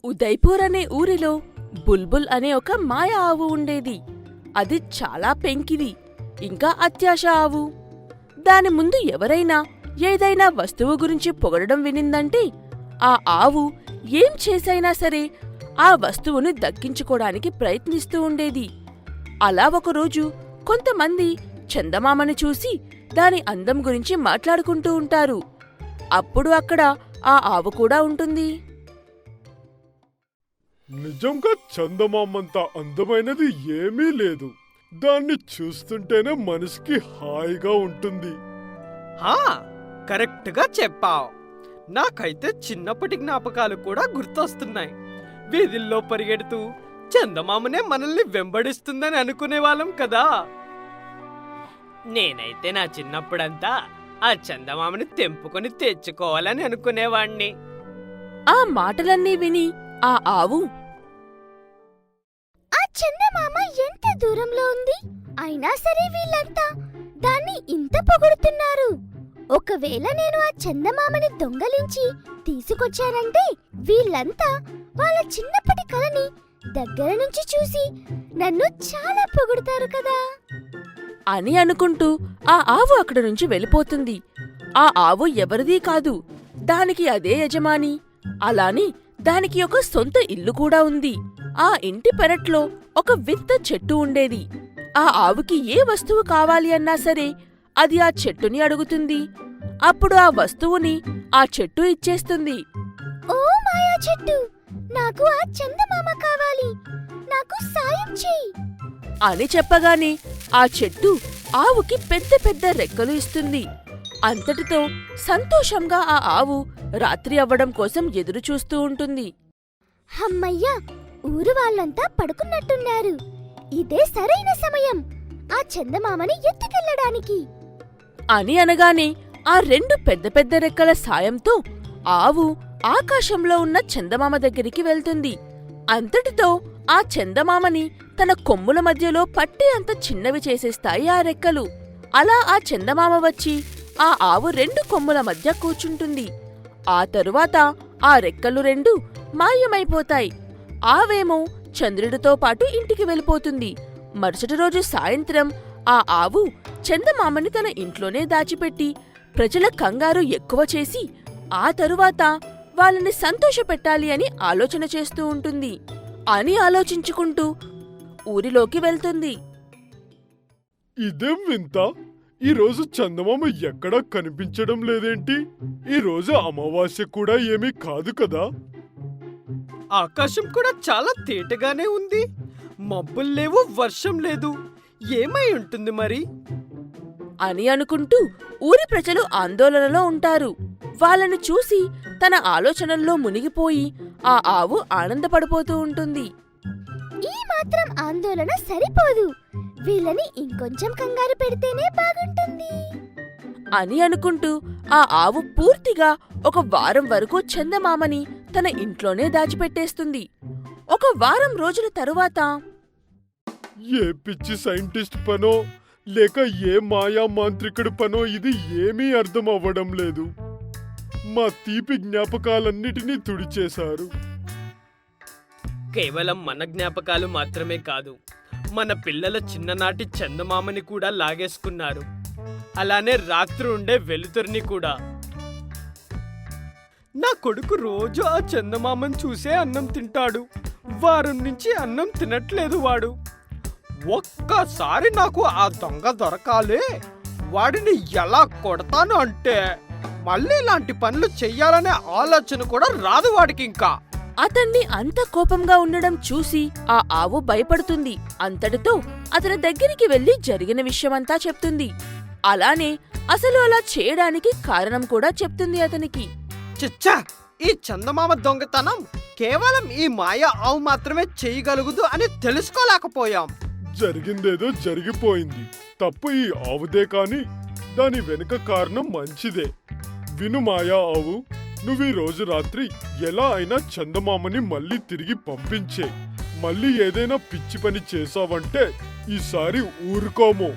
ఉదయ్పూర్ అనే ఊరిలో బుల్బుల్ అనే ఒక మాయ ఆవు ఉండేది. అది చాలా పెంకిది, ఇంకా అత్యాశ ఆవు. దాని ముందు ఎవరైనా ఏదైనా వస్తువు గురించి పొగడడం వినిందంటే ఆ ఆవు ఏం చేసైనా సరే ఆ వస్తువుని దక్కించుకోవడానికి ప్రయత్నిస్తూ ఉండేది. అలా ఒకరోజు కొంతమంది చందమామని చూసి దాని అందం గురించి మాట్లాడుకుంటూ ఉంటారు. అప్పుడు అక్కడ ఆ ఆవు కూడా ఉంటుంది. నిజంగా చందమామంత అందమైనది ఏమీ లేదు. దాన్ని చూస్తుంటేనే మనసుకి హాయిగా ఉంటుంది. కరెక్ట్గా చెప్పావు. నాకైతే చిన్నప్పటి జ్ఞాపకాలు కూడా గుర్తొస్తున్నాయి. వీధుల్లో పరిగెడుతూ చందమామనే మనల్ని వెంబడిస్తుందని అనుకునేవాళ్ళం కదా. నేనైతే నా చిన్నప్పుడంతా ఆ చందమామని తెంపుకొని తెచ్చుకోవాలని అనుకునేవాణ్ణి. ఆ మాటలన్నీ విని ఆ ఆవు, ఆ చందమామ ఎంత దూరంలో ఉంది, అయినా సరే వీళ్ళంతా దాన్ని ఇంత పొగుడుతున్నారు. ఒకవేళ నేను ఆ చందమామని దొంగలించి తీసుకొచ్చానంటే వీళ్ళంతా వాళ్ళ చిన్నప్పటి కలని దగ్గర నుంచి చూసి నన్ను చాలా పొగుడుతారు కదా అని అనుకుంటూ ఆ ఆవు అక్కడి నుంచి వెళ్ళిపోతుంది. ఆ ఆవు ఎవరిదీ కాదు, దానికి అదే యజమాని. అలాని దానికి ఒక సొంత ఇల్లు కూడా ఉంది. ఆ ఇంటి పెరట్లో ఒక వింత చెట్టు ఉండేది. ఆ ఆవుకి ఏ వస్తువు కావాలి అన్నా సరే అది ఆ చెట్టుని అడుగుతుంది. అప్పుడు ఆ వస్తువుని ఆ చెట్టు ఇచ్చేస్తుంది. ఓ మాయా చెట్టు, నాకు ఆ చందమామ కావాలి, నాకు సాయం చెయ్యి అని చెప్పగానే ఆ చెట్టు ఆవుకి పెద్ద పెద్ద రెక్కలు ఇస్తుంది. అంతటితో సంతోషంగా ఆ ఆవు రాత్రి అవ్వడం కోసం ఎదురుచూస్తూ ఉంటుంది. హమ్మయ్యా, ఊరు వాళ్ళంతా పడుకున్నట్టున్నారు. ఇదే సరైన సమయం ఆ చందమామని ఎత్తుకెళ్లడానికి అని అనగానే ఆ రెండు పెద్ద పెద్ద రెక్కల సాయంతో ఆవు ఆకాశంలో ఉన్న చందమామ దగ్గరికి వెళ్తుంది. అంతటితో ఆ చందమామని తన కొమ్ముల మధ్యలో పట్టి అంత చిన్నవి చేసేస్తాయి ఆ రెక్కలు. అలా ఆ చందమామ వచ్చి ఆ ఆవు రెండు కొమ్ముల మధ్య కూర్చుంటుంది. ఆ తరువాత ఆ రెక్కలు రెండు మాయమైపోతాయి. ఆవేమో చంద్రుడితో పాటు ఇంటికి వెళ్ళిపోతుంది. మరుసటి రోజు సాయంత్రం ఆ ఆవు చందమామని తన ఇంట్లోనే దాచిపెట్టి ప్రజల కంగారు ఎక్కువ చేసి ఆ తరువాత వాళ్ళని సంతోషపెట్టాలి అని ఆలోచన చేస్తూ ఉంటుంది. అని ఆలోచించుకుంటూ ఊరిలోకి వెళ్తుంది. ఇదేం వింత, ఈరోజు చందమామ ఎక్కడా కనిపించడం లేదేంటి? ఈరోజు అమావాస్య కూడా ఏమీ కాదు కదా. ఆకాశం కూడా చాలా తేటగానే ఉంది. మబ్బులు లేవు, వర్షం లేదు. ఏమై ఉంటుంది మరి అని అనుకుంటూ ఊరి ప్రజలు ఆందోళనలో ఉంటారు. వాళ్ళను చూసి తన ఆలోచనల్లో మునిగిపోయి ఆ ఆవు ఆనందపడిపోతూ ఉంటుంది. ఈ మాత్రం ఆందోళన సరిపోదు, వీళ్ళని ఇంకొంచెం కంగారు పెడితేనే బాగుంటుంది అని అనుకుంటూ ఆ ఆవు పూర్తిగా ఒక వారం వరకు చందమామని తన ఇంట్లోనే దాచిపెట్టేస్తుంది. ఒక వారం రోజుల తరువాత ఏ పిచ్చి సైంటిస్ట్ పనో లేక ఏ మాయా మాంత్రికుడి పనో ఇది ఏమీ అర్థం అవ్వడం లేదు. మా తీపి జ్ఞాపకాలన్నిటినీ తుడిచేశారు. కేవలం మన జ్ఞాపకాలు మాత్రమే కాదు, మన పిల్లల చిన్ననాటి చందమామని కూడా లాగేసుకున్నారు. అలానే రాత్రి ఉండే వెలుతురిని కూడా. నా కొడుకు రోజు ఆ చందమామని చూసే అన్నం తింటాడు. వారం నుంచి అన్నం తినట్లేదు వాడు. ఒక్కసారి నాకు ఆ దొంగ దొరకాలి, వాడిని ఎలా కొడతాను అంటే మళ్ళీ ఇలాంటి పనులు చెయ్యాలనే ఆలోచన కూడా రాదు వాడికి ఇంకా. అతన్ని అంత కోపంగా ఉండడం చూసి ఆ ఆవు భయపడుతుంది. అంతటితో అతని దగ్గరికి వెళ్లి జరిగిన విషయమంతా చెప్తుంది. అలానే అసలు అలా చేయడానికి కారణం కూడా చెప్తుంది అతనికి. చిచ్చా, ఈ చందమామ దొంగతనం కేవలం ఈ మాయా ఆవు మాత్రమే చేయగలుగుదు అని తెలుసుకోలేకపోయాం. జరిగిందేదో జరిగిపోయింది. తప్పు ఈ ఆవుదే కాని దాని వెనుక కారణం మంచిదే. విను మాయా ఆవు, నువ్వీ రోజు రాత్రి ఎలా అయినా చందమామని మళ్ళీ తిరిగి పంపించే. మళ్ళీ ఏదైనా పిచ్చి పని చేసావంటే ఈసారి ఊరుకోము.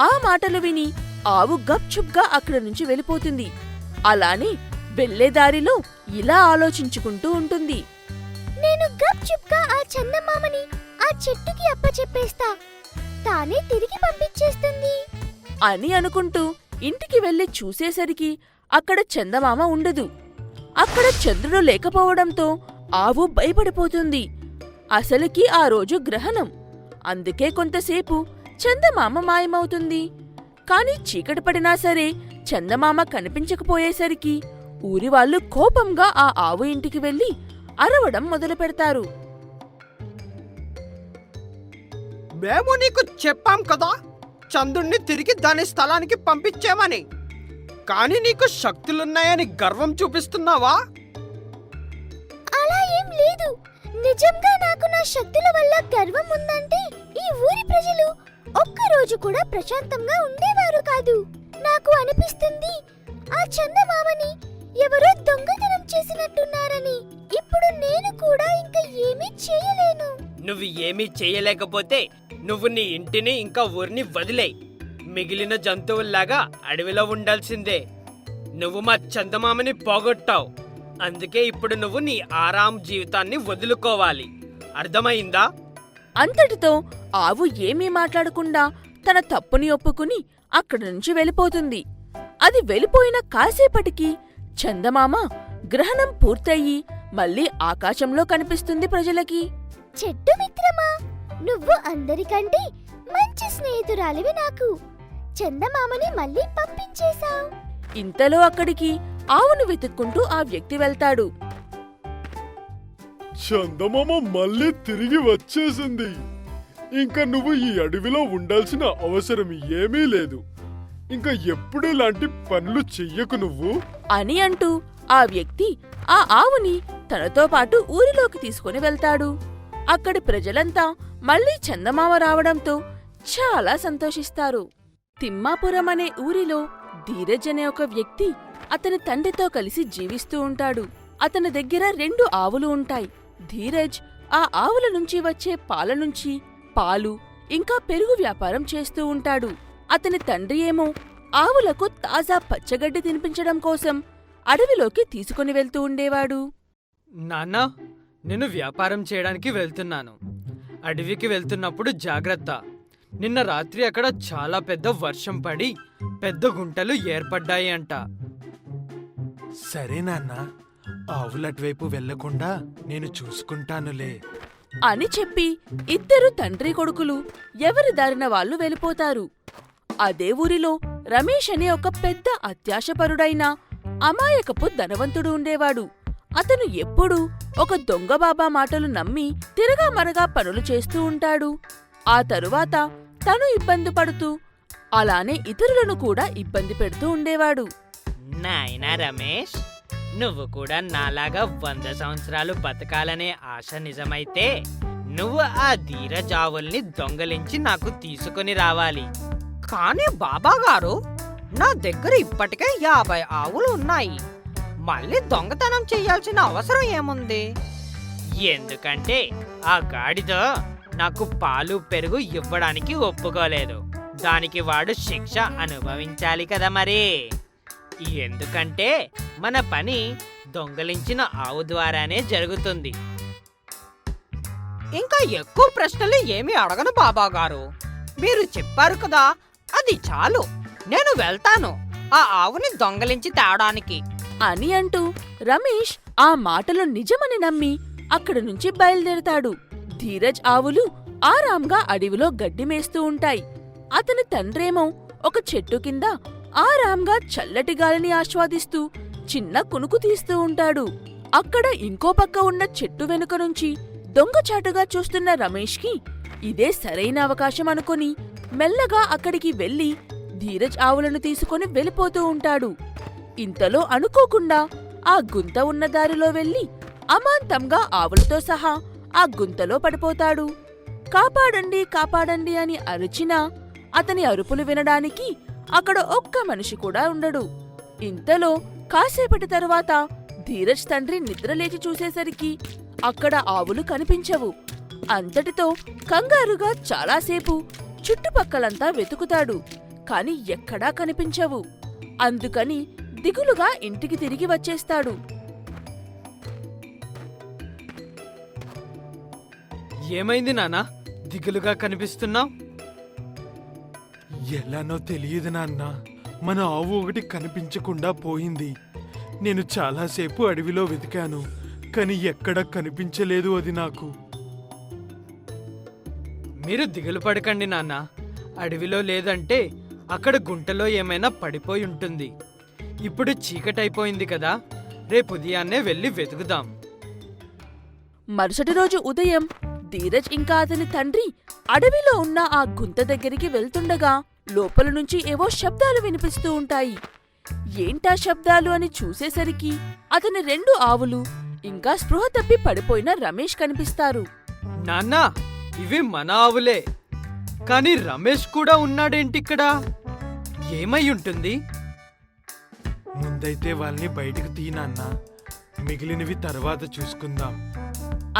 ఆ మాటలు విని ఆవు గప్చుప్గా అక్కడి నుంచి వెళ్ళిపోతుంది. అలానే వెళ్లేదారిలో ఇలా ఆలోచించుకుంటూ ఉంటుంది. గప్చుప్గా ఆ చందమామని ఆ చెట్టుకి అప్పచెప్పేస్తా. తానే తిరిగి పంపించేస్తుంది అని అనుకుంటూ ఇంటికి వెళ్లి చూసేసరికి అక్కడ చందమామ ఉండదు. అక్కడ చంద్రుడు లేకపోవడంతో ఆవు భయపడిపోతుంది. అసలుకి ఆ రోజు గ్రహణం. అందుకే కొంతసేపు చందమామ మాయమవుతుంది. కాని చీకటి పడినా సరే చందమామ కనిపించకపోయేసరికి ఊరివాళ్లు కోపంగా ఆ ఆవు ఇంటికి వెళ్లి అరవడం మొదలు పెడతారు. మేము నీకు చెప్పాం కదా చంద్రుణ్ణి తిరిగి దాని స్థలానికి పంపించామని. కానీ నీకు శక్తులున్నాయని గర్వం చూపిస్తున్నావా? అలా ఏం లేదు. నిజంగా నాకు నా శక్తుల వల్ల గర్వం ఉందంటే ఈ ఊరి ప్రజలు ఒక్కరోజు కూడా ప్రశాంతంగా ఉండేవారు కాదు. నాకు అనిపిస్తుంది ఆ చందమామని ఎవరో దొంగతనం చేసినట్టున్నారని. ఇప్పుడు నేను కూడా ఇంకా ఏమీ చేయలేను. నువ్వు ఏమీ చేయలేకపోతే నువ్వు నీ ఇంటిని ఇంకా ఊరిని వదిలేయ్. మిగిలిన జంతువుల్లాగా అడవిలో ఉండాల్సిందే. నువ్వు మా చందమామని పోగొట్టావు. అందుకే ఇప్పుడు నువ్వు నీ ఆరాం జీవితాన్ని వదులుకోవాలి. అర్థమైందా? అంతటితో ఆవు ఏమీ మాట్లాడకుండా తన తప్పుని ఒప్పుకుని అక్కడి నుంచి వెళ్ళిపోతుంది. అది వెళ్ళిపోయిన కాసేపటికి చందమామ గ్రహణం పూర్తయి మళ్ళీ ఆకాశంలో కనిపిస్తుంది ప్రజలకి. చెట్టు మిత్రమా, నువ్వు అందరికంటే మంచి స్నేహితురాలివి నాకు. చందమామని మళ్ళీ పంపించేశావు. ఇంతలో అక్కడికి ఆవును వెతుక్కుంటూ ఆ వ్యక్తి వెళ్తాడు. చందమామ మళ్ళీ తిరిగి వచ్చేసింది. ఇంకా నువ్వు ఈ అడవిలో ఉండాల్సిన అవసరం ఏమీ లేదు. ఇంకా ఎప్పుడు ఇలాంటి పనులు చెయ్యకు నువ్వు అని అంటూ ఆ వ్యక్తి ఆ ఆవుని తనతో పాటు ఊరిలోకి తీసుకుని వెళ్తాడు. అక్కడి ప్రజలంతా మళ్ళీ చందమామ రావడంతో చాలా సంతోషిస్తారు. తిమ్మాపురం అనే ఊరిలో ధీరజ్ అనే ఒక వ్యక్తి అతని తండ్రితో కలిసి జీవిస్తూ ఉంటాడు. అతని దగ్గర 2 ఆవులు ఉంటాయి. ధీరజ్ ఆ ఆవుల నుంచి వచ్చే పాల నుంచి పాలు ఇంకా పెరుగు వ్యాపారం చేస్తూ ఉంటాడు. అతని తండ్రి ఏమో ఆవులకు తాజా పచ్చగడ్డి తినిపించడం కోసం అడవిలోకి తీసుకుని వెళ్తూ ఉండేవాడు. నాన్న, నేను వ్యాపారం చేయడానికి వెళ్తున్నాను. అడవికి వెళ్తున్నప్పుడు జాగ్రత్త. నిన్న రాత్రి అక్కడ చాలా పెద్ద వర్షం పడి పెద్ద గుంటలు ఏర్పడ్డాయి అంట. సరే నాన్న, ఆవులటువైపు వెళ్లకుండా నేను చూసుకుంటానులే అని చెప్పి ఇద్దరు తండ్రి కొడుకులు ఎవరి దారిన వాళ్ళు వెళ్ళిపోతారు. అదే ఊరిలో రమేష్ అనే ఒక పెద్ద అత్యాశపరుడైన అమాయకపు ధనవంతుడు ఉండేవాడు. అతను ఎప్పుడూ ఒక దొంగబాబా మాటలు నమ్మి తిరగామరగా పనులు చేస్తూ ఉంటాడు. ఆ తరువాత తను ఇబ్బంది పడుతూ అలానే ఇతరులను కూడా ఇబ్బంది పెడుతూ ఉండేవాడు. నాయనా రమేష్, నువ్వు కూడా నాలాగా 100 సంవత్సరాలు బతకాలనే ఆశ నిజమైతే నువ్వు ఆ ధీరజావుల్ని దొంగలించి నాకు తీసుకుని రావాలి. కానీ బాబాగారు, నా దగ్గర ఇప్పటికే 50 ఆవులు ఉన్నాయి. మళ్ళీ దొంగతనం చెయ్యాల్సిన అవసరం ఏముంది? ఎందుకంటే ఆ గాడిద నాకు పాలు పెరుగు ఇవ్వడానికి ఒప్పుకోలేదు. దానికి వాడు శిక్ష అనుభవించాలి కదా మరి. ఎందుకంటే మన పని దొంగలించిన ఆవు ద్వారానే జరుగుతుంది. ఇంకా ఎక్కువ ప్రశ్నలు ఏమీ అడగను బాబాగారు. మీరు చెప్పారు కదా, అది చాలు. నేను వెళ్తాను ఆ ఆవుని దొంగలించి తేవడానికి అని అంటూ రమేష్ ఆ మాటలు నిజమని నమ్మి అక్కడి నుంచి బయలుదేరతాడు. ధీరజ్ ఆవులు ఆరాంగా అడవిలో గడ్డి మేస్తూ ఉంటాయి. అతని తండ్రేమో ఒక చెట్టు కింద ఆరాంగా చల్లటి గాలిని ఆస్వాదిస్తూ చిన్న కునుకు తీస్తూ ఉంటాడు. అక్కడ ఇంకో పక్క ఉన్న చెట్టు వెనుక నుంచి దొంగచాటుగా చూస్తున్న రమేష్కి ఇదే సరైన అవకాశం అనుకుని మెల్లగా అక్కడికి వెళ్లి ధీరజ్ ఆవులను తీసుకుని వెళ్ళిపోతూ ఉంటాడు. ఇంతలో అనుకోకుండా ఆ గుంత ఉన్న దారిలో వెళ్లి అమాంతంగా ఆవులతో సహా ఆ గుంతలో పడిపోతాడు. కాపాడండి కాపాడండి అని అరిచినా అతని అరుపులు వినడానికి అక్కడ ఒక్క మనిషి కూడా ఉండడు. ఇంతలో కాసేపటి తరువాత ధీరజ్ తండ్రి నిద్రలేచి చూసేసరికి అక్కడ ఆవులు కనిపించవు. అంతటితో కంగారుగా చాలాసేపు చుట్టుపక్కలంతా వెతుకుతాడు. కాని ఎక్కడా కనిపించవు. అందుకని దిగులుగా ఇంటికి తిరిగి వచ్చేస్తాడు. ఏమైంది నాన్న దిగులుగా కనిపిస్తున్నావు? ఎలానో తెలియదు నాన్న, మన ఆవు ఒకటి కనిపించకుండా పోయింది. నేను చాలాసేపు అడవిలో వెతికాను, కానీ ఎక్కడ కనిపించలేదు అది నాకు. మీరు దిగులు పడకండి నాన్న. అడవిలో లేదంటే అక్కడ గుంటలో ఏమైనా పడిపోయి ఉంటుంది. ఇప్పుడు చీకటైపోయింది కదా, రేపు ఉదయాన్నే వెళ్ళి వెతుకుదాం. మరుసటి రోజు ఉదయం ధీరజ్ ఇంకా అతని తండ్రి అడవిలో ఉన్న ఆ గుంత దగ్గరికి వెళ్తుండగా లోపల నుంచి ఏవో శబ్దాలు వినిపిస్తూ ఉంటాయి. ఏంటా శబ్దాలు అని చూసేసరికి అతని 2 ఆవులు ఇంకా స్పృహ తప్పి పడిపోయిన రమేష్ కనిపిస్తారు. నాన్న, ఇవి మన ఆవులే, కానీ రమేష్ కూడా ఉన్నాడేంటిక్కడ? ఏమై ఉంటుంది? ముందైతే వాళ్ళని బయటకు తీ నాన్న, మిగిలినవి తర్వాత చూసుకుందాం.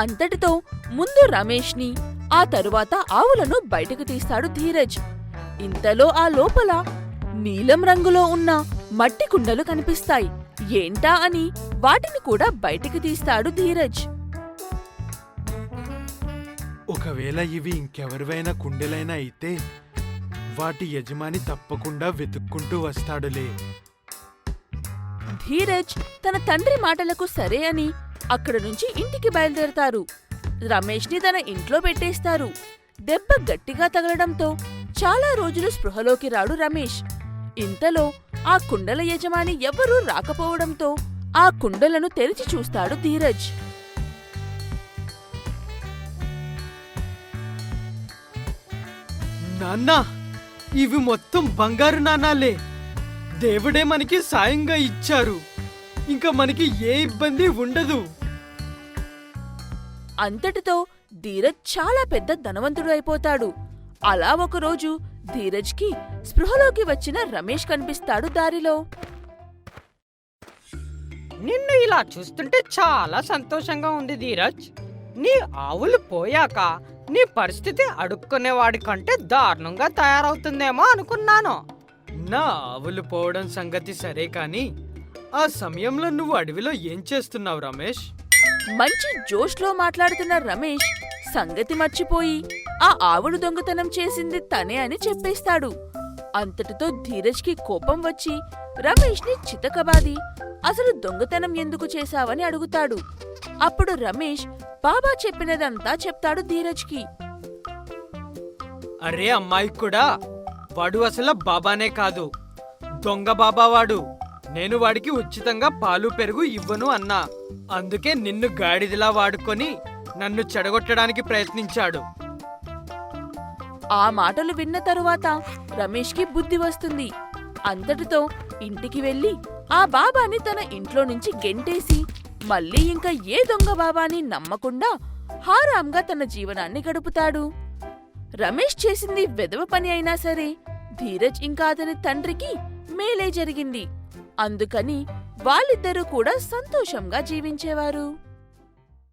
అంతటితో ముందు రమేష్ని, ఆ తరువాత ఆవులను బయటకు తీస్తాడు ధీరజ్. ఇంతలో ఆ లోపల నీలం రంగులో ఉన్న మట్టి కుండలు కనిపిస్తాయి. ఏంటా అని వాటిని కూడా బయటికి తీస్తాడు ధీరజ్. ఒకవేళ ఇవి ఇంకెవరివైనా కుండెలైనా అయితే వాటి యజమాని తప్పకుండా వెతుక్కుంటూ వస్తాడులే. ధీరజ్ తన తండ్రి మాటలకు సరే అని అక్కడ నుంచి ఇంటికి బయలుదేరతారు. రమేష్ని తన ఇంట్లో పెట్టేస్తారు. దెబ్బ గట్టిగా తగలడంతో చాలా రోజులు స్పృహలోకి రాడు రమేష్. ఇంతలో ఆ కుండల యజమాని ఎవ్వరూ రాకపోవడంతో ఆ కుండలను తెరిచి చూస్తాడు ధీరజ్. నాన్న, ఇవి మొత్తం బంగారు నాణాలే. దేవుడే మనకి సాయంగా ఇచ్చారు. ఇంకా మనకి ఏ ఇబ్బంది ఉండదు. అంతటితో ధీరజ్ చాలా పెద్ద ధనవంతుడు అయిపోతాడు. అలా ఒకరోజు ధీరజ్కి స్పృహలోకి వచ్చిన రమేష్ కనిపిస్తాడు దారిలో. నిన్ను ఇలా చూస్తుంటే చాలా సంతోషంగా ఉంది ధీరజ్. నీ ఆవులు పోయాక నీ పరిస్థితి అడుక్కునేవాడి కంటే దారుణంగా తయారవుతుందేమో అనుకున్నాను. నా ఆవులు పోవడం సంగతి సరే కాని ఆ సమయంలో నువ్వు అడవిలో ఏం చేస్తున్నావు రమేష్? మంచి జోష్లో మాట్లాడుతున్న రమేష్ సంగతి మర్చిపోయి ఆ ఆవులు దొంగతనం చేసింది తనే అని చెప్పేస్తాడు. అంతటితో ధీరజ్కి కోపం వచ్చి రమేష్ని చితకబాది అసలు దొంగతనం ఎందుకు చేశావని అడుగుతాడు. అప్పుడు రమేష్ బాబా చెప్పినదంతా చెప్తాడు ధీరజ్కి. అరే అమ్మాయి కూడా, వాడు అసలు బాబానే కాదు, దొంగ బాబా వాడు. నేను వాడికి ఉచితంగా పాలు పెరుగు ఇవ్వను అన్నా. అందుకే నిన్ను గాడిదలా వాడుకొని నన్ను చెడగొట్టడానికి ప్రయత్నించాడు. ఆ మాటలు విన్న తరువాత రమేష్కి బుద్ధి వస్తుంది. అంతటితో ఇంటికి వెళ్లి ఆ బాబాని తన ఇంట్లో నుంచి గెంటేసి మళ్ళీ ఇంకా ఏ దొంగ బాబాని నమ్మకుండా హారాంగా తన జీవనాన్ని గడుపుతాడు. రమేష్ చేసింది వెధవ పని అయినా సరే ధీరజ్ ఇంకా అతని తండ్రికి మేలే జరిగింది. అందుకని వాళ్ళిద్దరూ కూడా సంతోషంగా జీవించేవారు.